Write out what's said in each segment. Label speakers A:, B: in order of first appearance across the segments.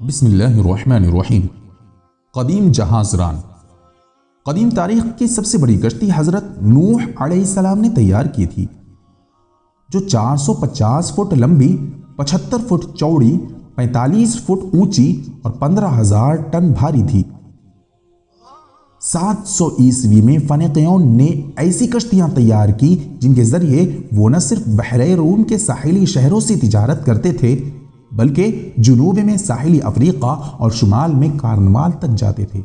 A: بسم اللہ الرحمن الرحیم۔ قدیم جہاز ران۔ قدیم تاریخ کی سب سے بڑی کشتی حضرت نوح علیہ السلام نے تیار کی تھی، جو 450 فٹ لمبی، 75 فٹ چوڑی، 45 فٹ اونچی اور 15,000 ٹن بھاری تھی۔ 700 عیسوی میں فنیقیون نے ایسی کشتیاں تیار کی جن کے ذریعے وہ نہ صرف بحر روم کے ساحلی شہروں سے تجارت کرتے تھے بلکہ جنوب میں ساحلی افریقہ اور شمال میں کارنوال تک جاتے تھے۔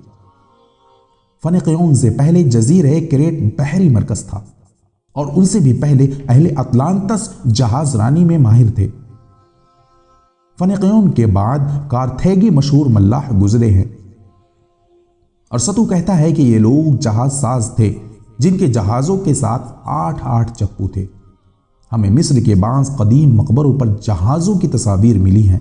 A: فنیقیون سے پہلے جزیرہ کریٹ بحری مرکز تھا اور ان سے بھی پہلے اہل اطلانتس جہاز رانی میں ماہر تھے۔ فنیقیون کے بعد کارتھیجی مشہور ملاح گزرے ہیں۔ ارسطو کہتا ہے کہ یہ لوگ جہاز ساز تھے جن کے جہازوں کے ساتھ 8 چپو تھے۔ ہمیں مصر کے بعض قدیم مقبروں پر جہازوں کی تصاویر ملی ہیں۔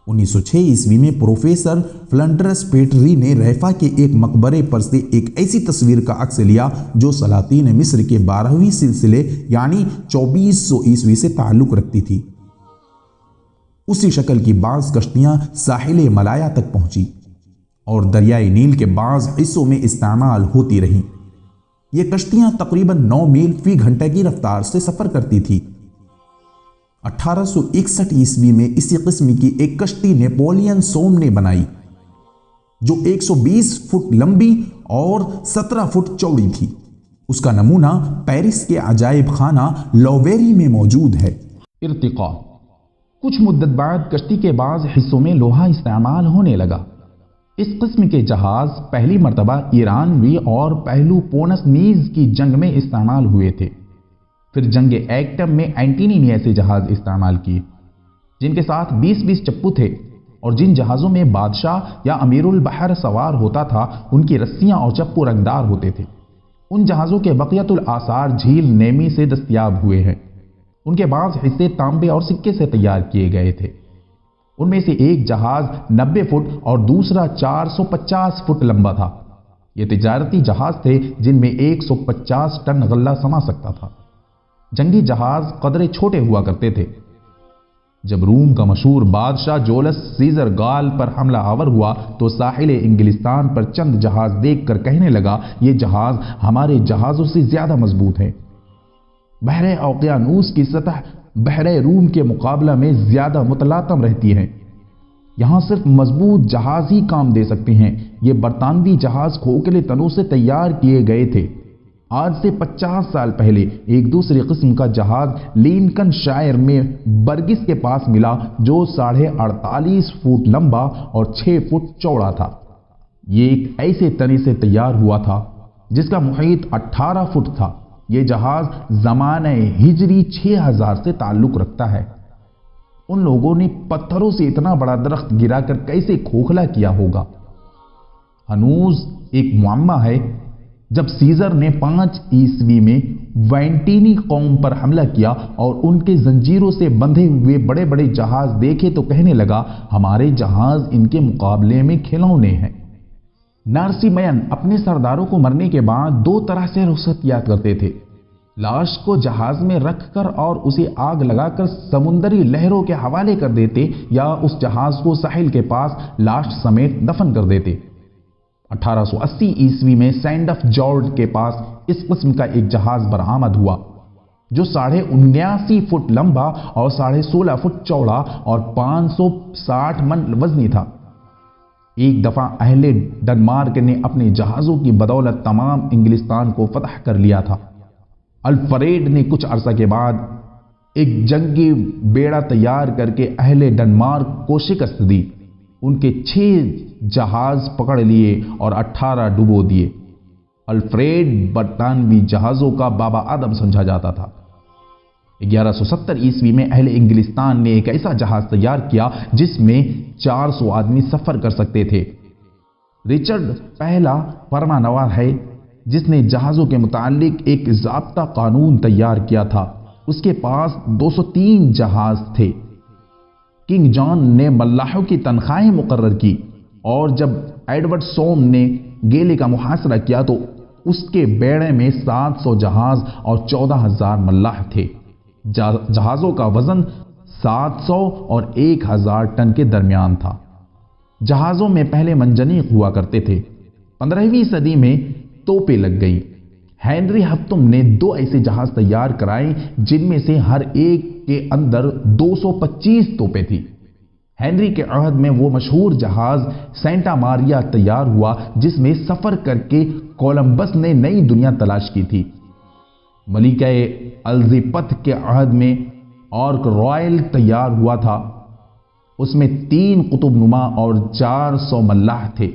A: 1906 عیسوی میں پروفیسر فلنڈرس پیٹری نے ریفا کے ایک مقبرے پر سے ایک ایسی تصویر کا عکس لیا جو سلاطین مصر کے 12ویں سلسلے یعنی 2400 عیسوی سے تعلق رکھتی تھی۔ اسی شکل کی بعض کشتیاں ساحل ملایا تک پہنچی اور دریائے نیل کے بعض حصوں میں استعمال ہوتی رہیں۔ یہ کشتیاں تقریباً 9 میل فی گھنٹہ کی رفتار سے سفر کرتی تھی۔ 1861 عیسوی میں اسی قسم کی ایک کشتی نیپولین سوم نے بنائی جو 120 فٹ لمبی اور 17 فٹ چوڑی تھی۔ اس کا نمونہ پیرس کے عجائب خانہ لوویری میں موجود ہے۔ ارتقاء۔ کچھ مدت بعد کشتی کے بعض حصوں میں لوہا استعمال ہونے لگا۔ اس قسم کے جہاز پہلی مرتبہ ایرانوی اور پہلو پونس نیز کی جنگ میں استعمال ہوئے تھے۔ پھر جنگ ایکٹم میں اینٹینی نے ایسے جہاز استعمال کیے جن کے ساتھ 20 چپو تھے اور جن جہازوں میں بادشاہ یا امیر البحر سوار ہوتا تھا ان کی رسیاں اور چپو رنگدار ہوتے تھے۔ ان جہازوں کے بقیت الآثار جھیل نیمی سے دستیاب ہوئے ہیں۔ ان کے بعض حصے تانبے اور سکے سے تیار کیے گئے تھے۔ ان میں سے ایک جہاز 90 فٹ اور دوسرا 450 فٹ لمبا تھا۔ یہ تجارتی جہاز تھے جن میں 150 ٹن غلہ سما سکتا تھا۔ جنگی جہاز قدرے چھوٹے ہوا کرتے تھے۔ جب روم کا مشہور بادشاہ جولس سیزر گال پر حملہ آور ہوا تو ساحل انگلستان پر چند جہاز دیکھ کر کہنے لگا یہ جہاز ہمارے جہازوں سے زیادہ مضبوط ہیں۔ بحر اوقیانوس کی سطح بحر روم کے مقابلہ میں زیادہ متلاطم رہتی ہے۔ یہاں صرف مضبوط جہاز ہی کام دے سکتے ہیں۔ یہ برطانوی جہاز کھوکھلے تنوں سے تیار کیے گئے تھے۔ آج سے 50 سال پہلے ایک دوسری قسم کا جہاز لینکن شائر میں برگس کے پاس ملا جو 48.5 فٹ لمبا اور 6 فٹ چوڑا تھا۔ یہ ایک ایسے تنے سے تیار ہوا تھا جس کا محیط 18 فٹ تھا۔ یہ جہاز زمانہ ہجری 6000 سے تعلق رکھتا ہے۔ ان لوگوں نے پتھروں سے اتنا بڑا درخت گرا کر کیسے کھوکھلا کیا ہوگا؟ ہنوز ایک معمہ ہے۔ جب سیزر نے 5 عیسوی میں وینٹینی قوم پر حملہ کیا اور ان کے زنجیروں سے بندھے ہوئے بڑے بڑے جہاز دیکھے تو کہنے لگا ہمارے جہاز ان کے مقابلے میں کھلونے ہیں۔ نارسیمین اپنے سرداروں کو مرنے کے بعد 2 طرح سے رخصتیات کرتے تھے: لاش کو جہاز میں رکھ کر اور اسے آگ لگا کر سمندری لہروں کے حوالے کر دیتے یا اس جہاز کو ساحل کے پاس لاش سمیت دفن کر دیتے۔ 1880 عیسوی میں سینڈ آف جارج کے پاس اس قسم کا ایک جہاز برآمد ہوا جو 79.5 فٹ لمبا اور 16.5 فٹ چوڑا اور 560 من وزنی تھا۔ ایک دفعہ اہل ڈنمارک نے اپنے جہازوں کی بدولت تمام انگلستان کو فتح کر لیا تھا۔ الفریڈ نے کچھ عرصہ کے بعد ایک جنگی بیڑا تیار کر کے اہل ڈنمارک کو شکست دی۔ ان کے 6 جہاز پکڑ لیے اور 18 ڈبو دیے۔ الفریڈ برطانوی جہازوں کا بابا آدم سمجھا جاتا تھا۔ 1170 عیسوی میں اہل انگلستان نے ایک ایسا جہاز تیار کیا جس میں 400 آدمی سفر کر سکتے تھے۔ رچرڈ پہلا فرمانروا ہے جس نے جہازوں کے متعلق ایک ضابطہ قانون تیار کیا تھا۔ اس کے پاس 203 جہاز تھے۔ کنگ جان نے ملاحوں کی تنخواہیں مقرر کی اور جب ایڈورڈ سوم نے گیلے کا محاصرہ کیا تو اس کے بیڑے میں 700 جہاز اور 14,000 ملاح تھے۔ جہازوں کا وزن 700 اور 1000 ٹن کے درمیان تھا۔ جہازوں میں پہلے منجنیق ہوا کرتے تھے۔ 15ویں صدی میں توپیں لگ گئیں۔ ہنری ہفتم نے 2 ایسے جہاز تیار کرائے جن میں سے ہر ایک کے اندر 225 توپیں تھیں۔ ہنری کے عہد میں وہ مشہور جہاز سینٹا ماریا تیار ہوا جس میں سفر کر کے کولمبس نے نئی دنیا تلاش کی تھی۔ ملکہ الزبتھ کے عہد میں آرک رائل تیار ہوا تھا۔ اس میں 3 قطب نما اور 400 ملاح تھے۔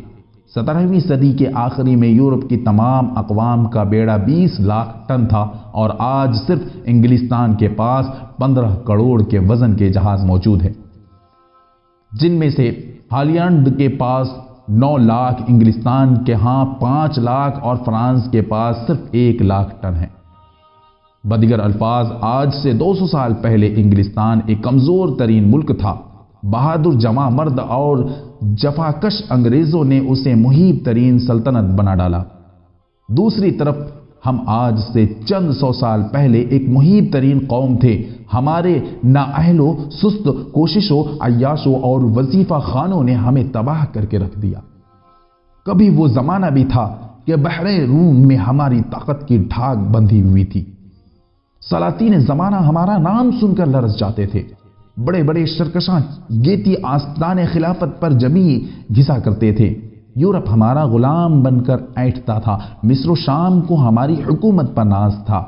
A: 17ویں صدی کے آخری میں یورپ کی تمام اقوام کا بیڑا 20 لاکھ ٹن تھا، اور آج صرف انگلستان کے پاس 15 کروڑ کے وزن کے جہاز موجود ہیں، جن میں سے ہالینڈ کے پاس 9 لاکھ، انگلستان کے ہاں 5 لاکھ اور فرانس کے پاس صرف 1 لاکھ ٹن ہیں۔ بدیگر الفاظ، آج سے 200 سال پہلے انگلستان ایک کمزور ترین ملک تھا۔ بہادر جواں مرد اور جفاکش انگریزوں نے اسے مہیب ترین سلطنت بنا ڈالا۔ دوسری طرف ہم آج سے چند 100 سال پہلے ایک مہیب ترین قوم تھے۔ ہمارے نااہلوں، سست کوششوں، عیاشوں اور وظیفہ خانوں نے ہمیں تباہ کر کے رکھ دیا۔ کبھی وہ زمانہ بھی تھا کہ بحر روم میں ہماری طاقت کی ڈھاک بندھی ہوئی تھی۔ سلاطین زمانہ ہمارا نام سن کر لرز جاتے تھے۔ بڑے بڑے شرکشاں گیتی آستان خلافت پر جمی گھسا کرتے تھے۔ یورپ ہمارا غلام بن کر اینٹھتا تھا۔ مصر و شام کو ہماری حکومت پر ناز تھا۔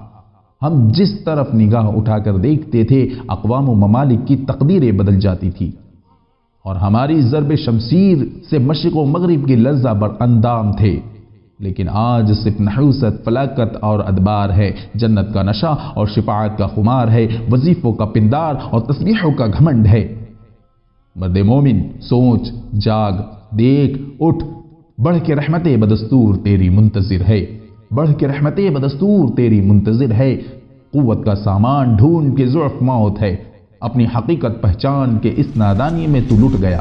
A: ہم جس طرف نگاہ اٹھا کر دیکھتے تھے، اقوام و ممالک کی تقدیریں بدل جاتی تھی، اور ہماری ضرب شمشیر سے مشرق و مغرب کی لرزہ بر اندام تھے۔ لیکن آج صرف نحوست، فلاکت اور ادبار ہے، جنت کا نشہ اور شفاعت کا خمار ہے، وظیفوں کا پندار اور تسبیحوں کا گھمنڈ ہے۔ مرد مومن، سوچ، جاگ، دیکھ، اٹھ، بڑھ کے رحمت بدستور تیری منتظر ہے، بڑھ کے رحمت بدستور تیری منتظر ہے۔ قوت کا سامان ڈھونڈ کے ضعف موت ہے، اپنی حقیقت پہچان کے اس نادانی میں تو لٹ گیا۔